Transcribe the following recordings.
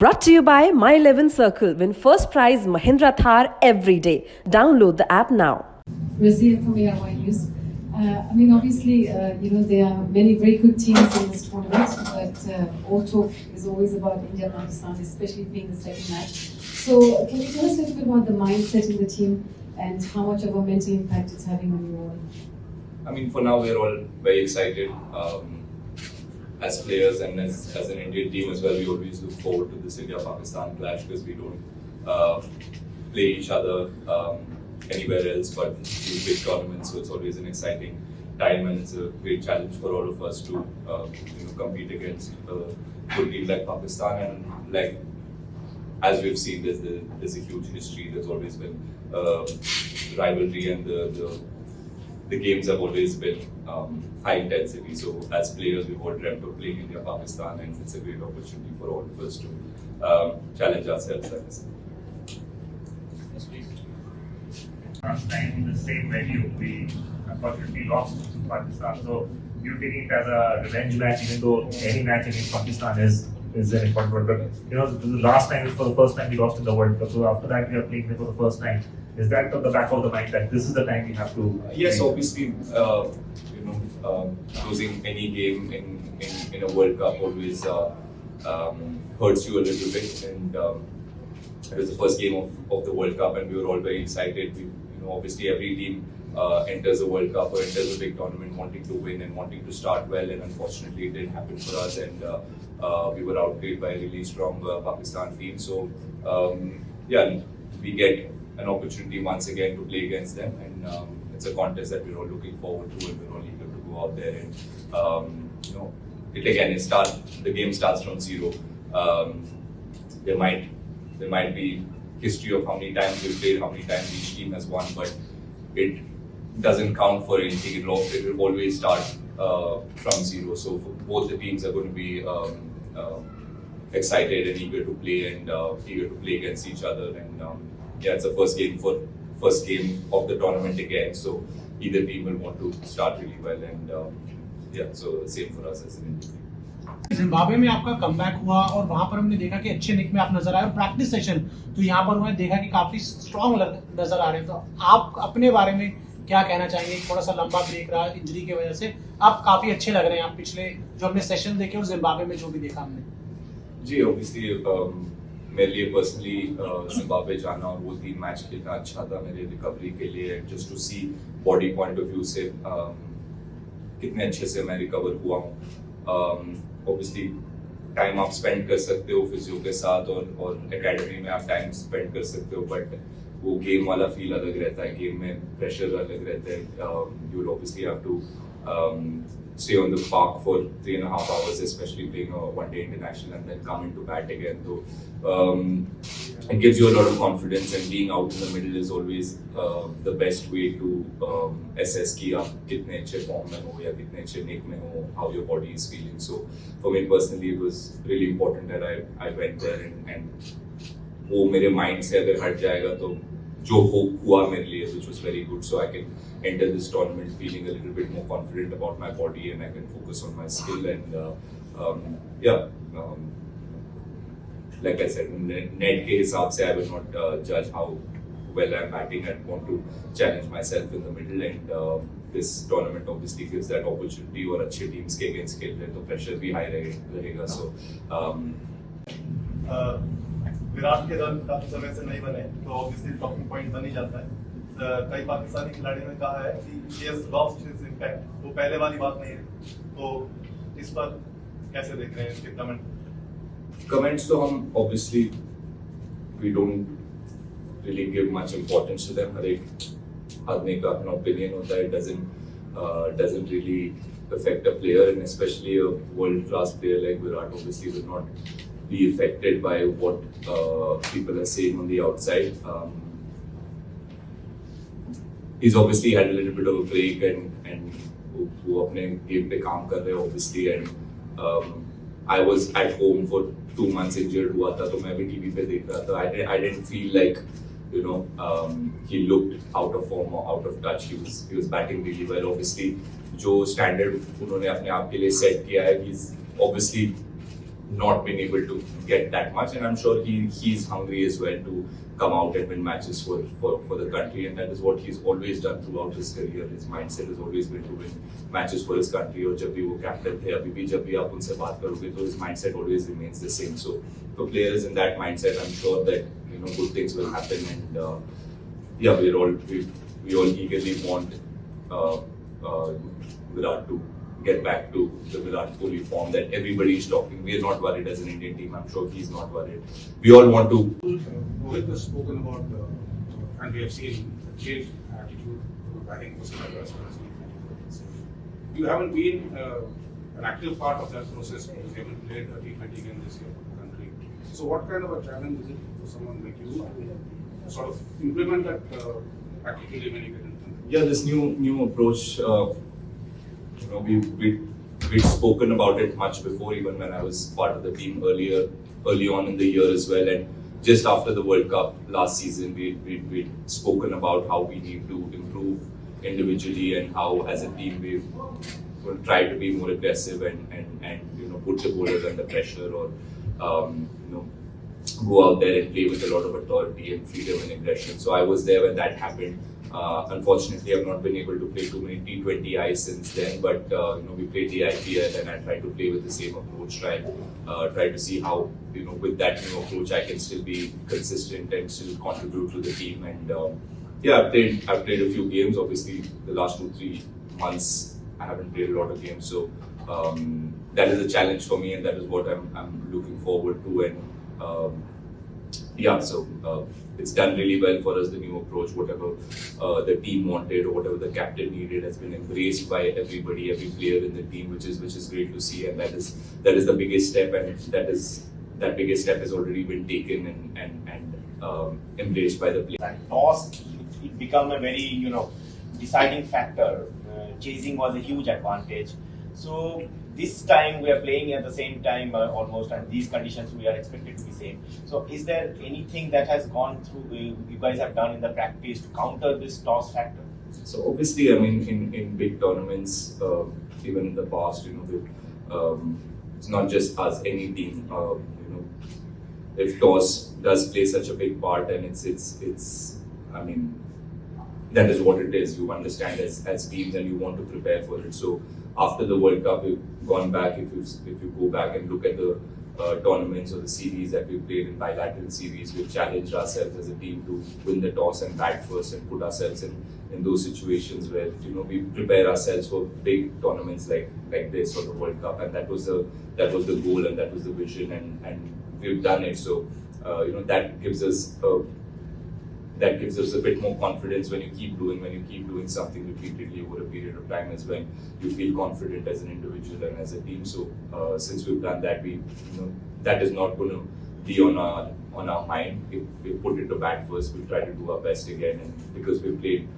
Brought to you by My 11 Circle. Win first prize Mahindra Thar every day. Download the app now. Brazil from ARY News. Obviously, there are many very good teams in this tournament, but all talk is always about India and Pakistan, especially being the second match. So, can you tell us a little bit about the mindset in the team and how much of a mental impact it's having on you all? For now, we're all very excited. As players and as an Indian team as well, we always look forward to this India-Pakistan clash because we don't play each other anywhere else but these big tournaments. So it's always an exciting time and it's a great challenge for all of us to compete against a good team like Pakistan. And as we've seen, there's a huge history. There's always been rivalry and the games have always been high intensity. So as players, we've all dreamt of playing India, Pakistan, and it's a great opportunity for all of us to challenge ourselves, like I said. Last time in the same venue, we unfortunately lost to Pakistan. So you taking it as a revenge match, even though any match against Pakistan is an important. But the last time, for the first time, we lost in the World Cup. So after that, we are playing for the first time. Is that on the back of the mind that this is the time we have to? Yes, obviously, losing any game in a World Cup always hurts you a little bit. And it was the first game of the World Cup, and we were all very excited. Obviously, every team enters a World Cup or enters a big tournament wanting to win and wanting to start well. And unfortunately, it didn't happen for us, and we were outplayed by a really strong Pakistan team. So, we get an opportunity once again to play against them, and it's a contest that we're all looking forward to, and we're all eager to go out there and the game starts from zero. There might be history of how many times we've played, how many times each team has won, but it doesn't count for anything. It will always start from zero. So both the teams are going to be excited and eager to play and eager to play against each other. And it's the first game of the tournament again. So either team will want to start really well, and so same for us as an Indian team. Zimbabwe में आपका comeback हुआ और वहां पर हमने देखा कि अच्छे निक में आप नजर आए और प्रैक्टिस सेशन तो यहाँ पर उन्होंने देखा कि काफी स्ट्रांग नजर आ रहे हैं. तो आप अपने बारे में क्या कहना चाहेंगे? थोड़ा सा लंबा ब्रेक रहा इंजरी की वजह से, आप काफी अच्छे लग रहे हैं. आप पिछले जो हमने सेशन देखे और जिम्बाब्वे में जो भी देखा हमने. जी, ऑब्वियसली मेरे लिए पर्सनली जिम्बाब्वे जाना और वो 3 मैच खेलना अच्छा था मेरे रिकवरी के लिए. Just to see body point of view से कितने अच्छे से मैं रिकवर हुआ हूँ. ऑब्वियसली टाइम आप स्पेंड कर सकते हो फिजियो के साथ और एकेडमी में आप टाइम स्पेंड कर सकते हो, बट वो गेम वाला फील अलग रहता है. गेम में प्रेशर अलग रहता है. You will obviously have to stay on the park for 3.5 hours, especially playing a one-day international, and then come into bat again. So it gives you a lot of confidence, and being out in the middle is always the best way to assess कि आप कितने अच्छे form में हो या कितने अच्छे nick में हो, how your body is feeling. So for me personally, it was really important that I went there and वो मेरे mind से अगर हट जाएगा तो जो हुआ मेरे लिए, which was very good. So I can enter this tournament feeling a little bit more confident about my body, and I can focus on my skill. And like I said, net के हिसाब से I will not judge how well I'm batting. I want to challenge myself in the middle, and this tournament obviously gives that opportunity. और अच्छे teams के against खेल रहे तो pressure भी high रहेगा. So विराट के रन काफी समय से नहीं बने तो ऑब्वियसली टॉकिंग पॉइंट बन ही जाता है. कई पाकिस्तानी खिलाड़ियों ने कहा है कि he has lost his impact. वो पहले वाली बात नहीं है. तो इस पर कैसे देख रहे हैं इसके कमेंट्स तो हम obviously we don't really give much importance to them. हर एक आदमी का अपना ओपिनियन होता है. It doesn't really affect a player, and especially a world class player like Virat obviously will not be affected by what people are saying on the outside. He's obviously had a little bit of a break, and वो अपने game पे काम कर रहे हैं obviously. And I was at home for 2 months injured हुआ था, तो मैं भी टीवी पे देख रहा था. I didn't feel like he looked out of form or out of touch. He was batting really well. Obviously, जो standard उन्होंने अपने आप के लिए set किया है, he's obviously not been able to get that much, and I'm sure he's hungry as well to come out and win matches for the country, and that is what he's always done throughout his career. His mindset has always been to win matches for his country. और जब भी वो captain थे, अभी भी जब भी आप उनसे बात करोगे तो his mindset always remains the same. So for players in that mindset, I'm sure that good things will happen, and yeah, we all eagerly want Virat to get back to the Virat Kohli form that everybody is talking. We are not worried as an Indian team. I'm sure he's not worried. We all want to. Rohit has spoken about, and we have seen the change attitude to batting perspective as far as you haven't been an active part of that process because you haven't played a T20 game this year for the country. So, what kind of a challenge is it for someone like you to sort of implement that practically when you get into the Yeah, this new approach. We'd spoken about it much before, even when I was part of the team early on in the year as well. And just after the World Cup last season, we'd spoken about how we need to improve individually and how, as a team, we will try to be more aggressive and put the bowlers under pressure, or go out there and play with a lot of authority and freedom and aggression. So I was there when that happened. Unfortunately, I've not been able to play too many T20I since then, but we played the IPL and I tried to play with the same approach, try to see how with that new approach I can still be consistent and still contribute to the team. And yeah, I've played a few games. Obviously, the last 2-3 months I haven't played a lot of games, so that is a challenge for me, and that is what I'm looking forward to. And yeah, so it's done really well for us. The new approach, whatever the team wanted or whatever the captain needed, has been embraced by everybody, every player in the team, which is great to see. And that is the biggest step, and that biggest step has already been taken and embraced by the players. And toss, it become a very deciding factor. Chasing was a huge advantage. So this time we are playing at the same time almost, and these conditions we are expected to be same. So is there anything that has gone through you guys have done in the practice to counter this toss factor? So obviously, I mean, in big tournaments, even in the past, it's not just us, any team. If toss does play such a big part, and it's I mean, that is what it is. You understand as teams, and you want to prepare for it. So after the World Cup, we've gone back. If you go back and look at the tournaments or the series that we played in bilateral series, we've challenged ourselves as a team to win the toss and bat first, and put ourselves in those situations where we prepare ourselves for big tournaments like this or the World Cup, and that was the goal, and that was the vision, and we've done it. So that gives us a bit more confidence when you keep doing something repeatedly over a period of time, as when you feel confident as an individual and as a team. So since we've done that, that is not going to be on our mind. If we put it to bat first, we'll try to do our best again, and because we've played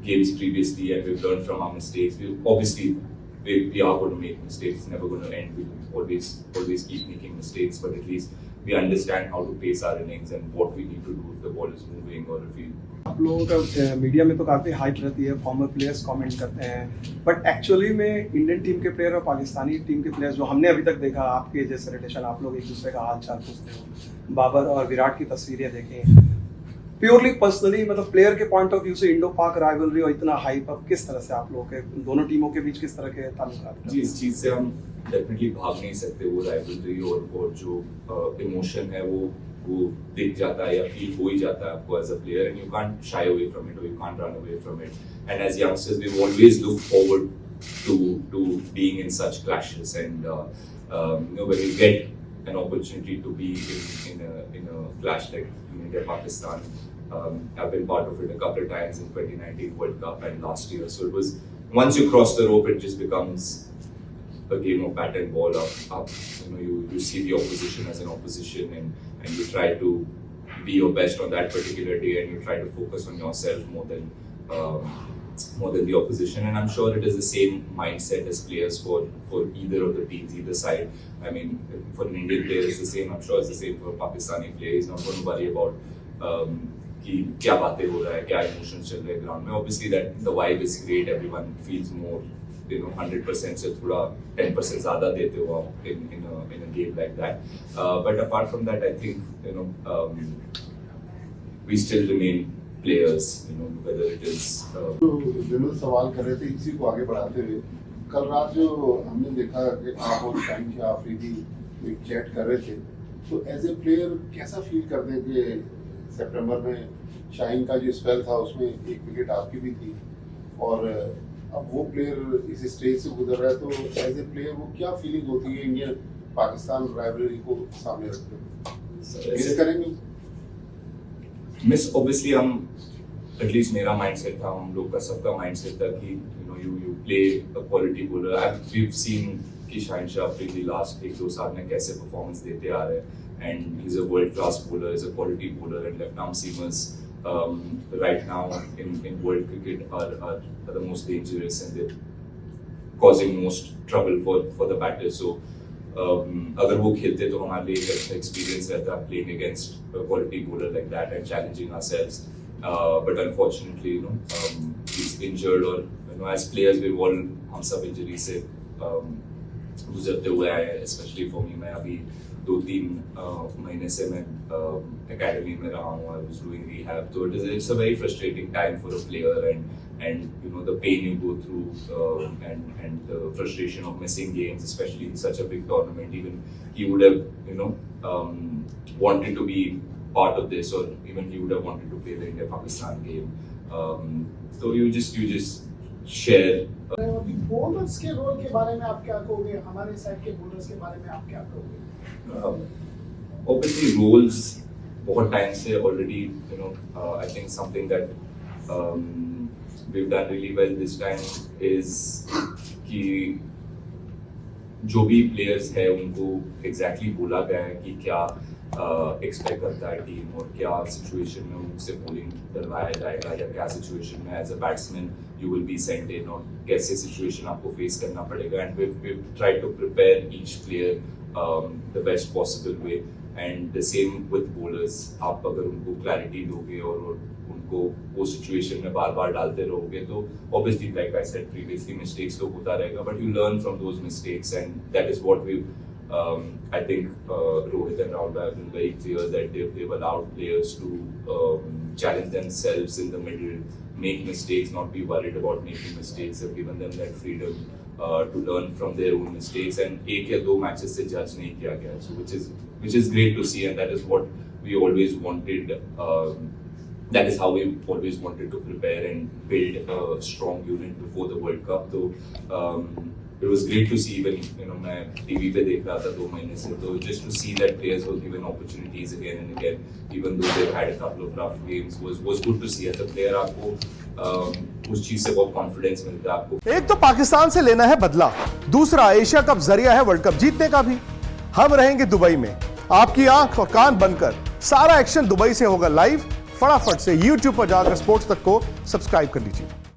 games previously and we've learned from our mistakes, we are going to make mistakes. It's never going to end. We'll always keep making mistakes, but at least we understand how to pace our innings and what we need to do if the ball is moving or if we. आप लोगों का media में तो काफ़ी hype रहती है, farmer players comment करते हैं, बट एक्चुअली में इंडियन टीम के प्लेयर और पाकिस्तानी टीम के प्लेयर्स जो हमने अभी तक देखा, आपके जैसे रिलेशन, आप लोग एक दूसरे का हाल चाल पूछते हो, बाबर और विराट की तस्वीरें देखें, प्योरली पर्सनली मतलब प्लेयर के पॉइंट ऑफ व्यू से इंडो पाक राइवलरी और इतना हाइप अप किस तरह से आप लोगों के दोनों टीमों के बीच किस तरह के ताल्लुकात? जी, इस चीज़ से हम डेफिनेटली भाग नहीं सकते. वो राइवलरी और जो इमोशन है वो दिख जाता है या फील हो ही जाता है आपको as a player, and you can't shy away from it और you can't run away from it. And as youngsters we always look forward to being in such clashes, and when you get an opportunity to be in a clash like India Pakistan, I've been part of it a couple of times in 2019 World Cup and last year. So it was, once you cross the rope, it just becomes a game of bat and ball. You see the opposition as an opposition, and you try to be your best on that particular day, and you try to focus on yourself more than the opposition. And I'm sure it is the same mindset as players for either of the teams, either side. I mean, for an Indian player it's the same. I'm sure it's the same for a Pakistani player. He's not going to worry about कि क्या बातें हो रहा है, क्या emotions चल रहे हैं ग्राउंड में. Obviously that the vibe is great. Everyone feels more 100% से थोड़ा 10% ज़्यादा देते हो आप in a game like that. But apart from that, I think we still remain players, whether it is. जो विनोद सवाल कर रहे थे इसी को आगे बढ़ाते हुए, कल रात जो हमने देखा कि आप और शाइन के आफरीदी एक चैट कर रहे थे, तो एज ए प्लेयर कैसा फील करते हैं कि सितंबर में शाइन का जो स्पेल था उसमें एक विकेट आपकी भी थी और अब वो प्लेयर इस स्टेज से गुजर रहा है, तो एज ए प्लेयर वो क्या फीलिंग होती है इंडिया पाकिस्तान राइवलरी को सामने रखते हुए? मिस करेंगे? मिस ऑब्वियसली हम, एटलीस्ट मेरा माइंडसेट था, हम लोग का सबका माइंडसेट था कि you play a quality bowler. We've seen कि शाहिन शाह अफरीदी लास्ट 1-2 साल में कैसे परफॉर्मेंस देते आ रहे हैं, and he's a world class bowler, he's a quality bowler, and left arm seamers right now in world cricket are the most dangerous and they're causing most trouble for the batters. So अगर वो खेलते तो हमारे लिए एक अच्छा experience रहता playing against a quality bowler like that and challenging ourselves. But unfortunately, he's injured, or as players we've all, हम सब इंजरी से गुजरते हुए आए हैं. Especially for me, मैं अभी 2-3 महीने से मैं academy में रहा हूँ. I was doing rehab, so it's a very frustrating time for a player, and the pain you go through and the frustration of missing games, especially in such a big tournament. Even he would have wanted to be part of this, or even he would have wanted to play the India-Pakistan game. So you just share. Bowlers के role के बारे में आप क्या कहोगे? हमारे side के bowlers के बारे में आप क्या कहोगे? Obviously roles बहुत time से already, I think something that we've done really well this time is कि जो भी players है उनको exactly बोला गया है कि क्या एक्सपेक्ट करता है टीम, और क्या सिचुएशन में उनसे बॉलिंग करवाया जाएगा, या क्या सिचुएशन में as a batsman you will be sent in, और कैसे सिचुएशन आपको फेस करना पड़ेगा. And we try to prepare each player the best possible way. And the same with bowlers, आप अगर उनको क्लैरिटी दोगे और उनको वो सिचुएशन में बार बार डालते रहोगे तो obviously, like I said previously, mistakes तो होता रहेगा, but you learn from those mistakes, and that is what we I think Rohit and Rahul have been very clear that they've allowed players to challenge themselves in the middle, make mistakes, not be worried about making mistakes. They've given them that freedom to learn from their own mistakes, and 1 या 2 matches से judge नहीं किया गया, so which is great to see, and that is what we always wanted. That is how we always wanted to prepare and build a strong unit before the World Cup. So it was great to see, even मैं TV पे देख रहा था 2 महीने से, तो just to see that players were given opportunities again and again, even though they've had a couple of rough games, was good to see. As a player आपको उस चीज से बहुत कॉन्फिडेंस मिलता है आपको. एक तो पाकिस्तान से लेना है बदला, दूसरा एशिया कप जरिया है वर्ल्ड कप जीतने का भी. हम रहेंगे दुबई में, आपकी आंख और कान बनकर सारा एक्शन दुबई से होगा लाइव. फटाफट से YouTube पर जाकर स्पोर्ट्स तक को सब्सक्राइब कर लीजिए.